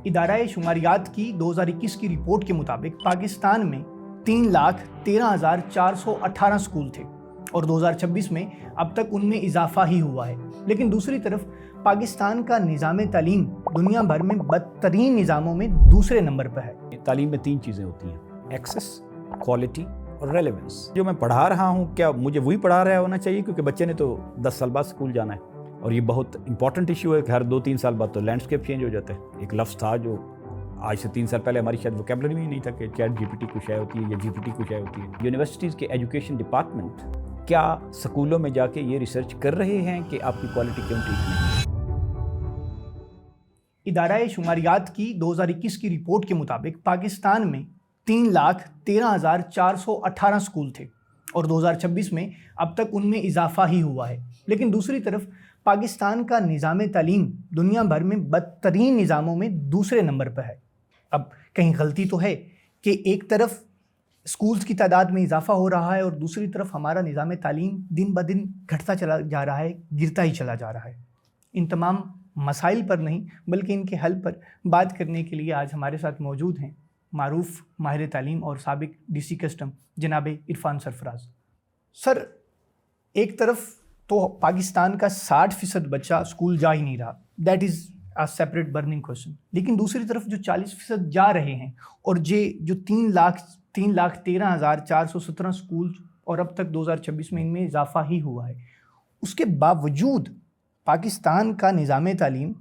ادارہ شماریات کی 2021 کی رپورٹ کے مطابق پاکستان میں 3,13,418 اسکول تھے اور 2026 میں اب تک ان میں اضافہ ہی ہوا ہے. لیکن دوسری طرف پاکستان کا نظام تعلیم دنیا بھر میں بدترین نظاموں میں دوسرے نمبر پر ہے. تعلیم میں 3 چیزیں ہوتی ہیں: ایکسس، کوالٹی اور ریلیونس. جو میں پڑھا رہا ہوں کیا مجھے وہی پڑھا رہا ہونا چاہیے؟ کیونکہ بچے نے تو 10 سال بعد اسکول جانا ہے، اور یہ بہت امپورٹنٹ ایشو ہے کہ ہر 2-3 سال بعد تو لینڈسکیپ چینج ہو جاتا ہے. ایک لفظ تھا جو آج سے 3 سال پہلے ہماری شاید ووکیبلری میں ہی نہیں تھا کہ چیٹ جی پی ٹی کچھ ہے ہوتی ہے یا جی پی ٹی کچھ ہے ہوتی ہے. یونیورسٹیز کے ایجوکیشن ڈپارٹمنٹ کیا سکولوں میں جا کے یہ ریسرچ کر رہے ہیں کہ آپ کی کوالٹی کیوں ٹھیک نہیں ہے؟ ادارہ شماریات کی 2021 کی رپورٹ کے مطابق پاکستان میں 3,13,418 اسکول تھے اور 2026 میں اب تک ان میں اضافہ ہی ہوا ہے. لیکن دوسری طرف پاکستان کا نظام تعلیم دنیا بھر میں بدترین نظاموں میں دوسرے نمبر پر ہے. اب کہیں غلطی تو ہے کہ ایک طرف اسکولز کی تعداد میں اضافہ ہو رہا ہے اور دوسری طرف ہمارا نظام تعلیم دن بدن گھٹتا چلا جا رہا ہے، گرتا ہی چلا جا رہا ہے. ان تمام مسائل پر نہیں بلکہ ان کے حل پر بات کرنے کے لیے آج ہمارے ساتھ موجود ہیں معروف ماہر تعلیم اور سابق ڈی سی کسٹم جناب عرفان سرفراز. سر، ایک طرف تو پاکستان کا 60% بچہ اسکول جا ہی نہیں رہا، that is a separate burning question. لیکن دوسری طرف جو 40% جا رہے ہیں اور جو 3,13,417 اسکول اور اب تک 2026 میں ان میں اضافہ ہی ہوا ہے، اس کے باوجود پاکستان کا نظام تعلیم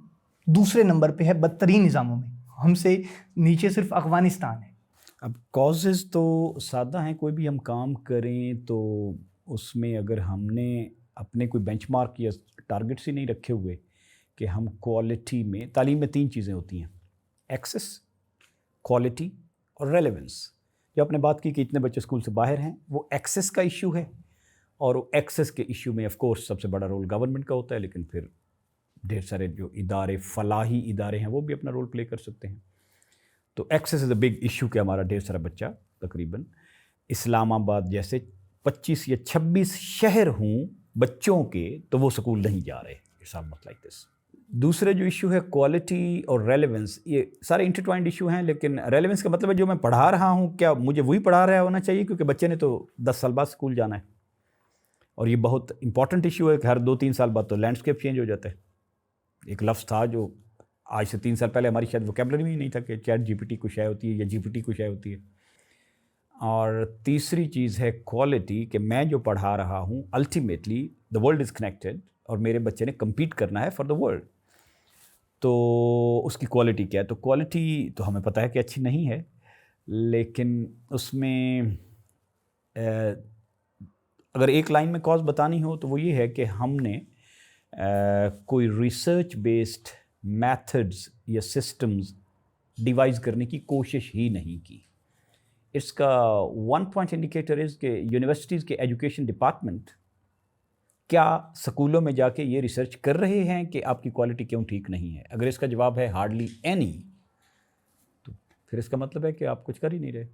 دوسرے نمبر پہ ہے بدترین نظاموں میں. ہم سے نیچے صرف افغانستان ہے. اب کازز تو سادہ ہیں. کوئی بھی ہم کام کریں تو اس میں اگر ہم نے اپنے کوئی بینچ مارک یا ٹارگٹس ہی نہیں رکھے ہوئے کہ ہم کوالٹی میں، تعلیم میں 3 چیزیں ہوتی ہیں: ایکسس، کوالٹی اور ریلیونس. جو آپ نے بات کی کہ اتنے بچے اسکول سے باہر ہیں، وہ ایکسس کا ایشو ہے، اور ایکسس کے ایشو میں آف کورس سب سے بڑا رول گورنمنٹ کا ہوتا ہے، لیکن پھر ڈھیر سارے جو ادارے، فلاحی ادارے ہیں، وہ بھی اپنا رول پلے کر سکتے ہیں. تو access is a big issue کہ ہمارا ڈھیر سارا بچہ، تقریباً اسلام آباد جیسے 25 یا 26 شہر ہوں بچوں کے، تو وہ سکول نہیں جا رہے. Like this. دوسرے جو ایشو ہے کوالٹی اور ریلیونس، یہ سارے انٹرٹوائنڈ ایشو ہیں. لیکن ریلیونس کا مطلب ہے جو میں پڑھا رہا ہوں کیا مجھے وہی پڑھا رہا ہونا چاہیے؟ کیونکہ بچے نے تو 10 سال بعد اسکول جانا ہے، اور یہ بہت امپورٹنٹ ایشو ہے کہ ہر 2-3 سال بعد تو لینڈسکیپ چینج ہو جاتا ہے. ایک لفظ تھا جو آج سے 3 سال پہلے ہماری شاید ووکیبلری میں ہی نہیں تھا کہ چیٹ جی پی ٹی کچھ ہے ہوتی ہے یا جی پی ٹی کچھ ہے ہوتی ہے. اور تیسری چیز ہے کوالٹی، کہ میں جو پڑھا رہا ہوں ultimately the world is connected, اور میرے بچے نے کمپیٹ کرنا ہے فار دا ورلڈ. تو اس کی کوالٹی کیا ہے؟ تو کوالٹی تو ہمیں پتہ ہے کہ اچھی نہیں ہے، لیکن اس میں اگر ایک لائن میں کاز بتانی ہو تو وہ یہ ہے کہ ہم نے کوئی ریسرچ بیسڈ میتھڈز یا سسٹمز ڈیوائز کرنے کی کوشش ہی نہیں کی. اس کا 1 پوائنٹ انڈیکیٹر از کہ یونیورسٹیز کے ایجوکیشن ڈپارٹمنٹ کیا سکولوں میں جا کے یہ ریسرچ کر رہے ہیں کہ آپ کی کوالٹی کیوں ٹھیک نہیں ہے؟ اگر اس کا جواب ہے ہارڈلی اینی، تو پھر اس کا مطلب ہے کہ آپ کچھ کر ہی نہیں رہے.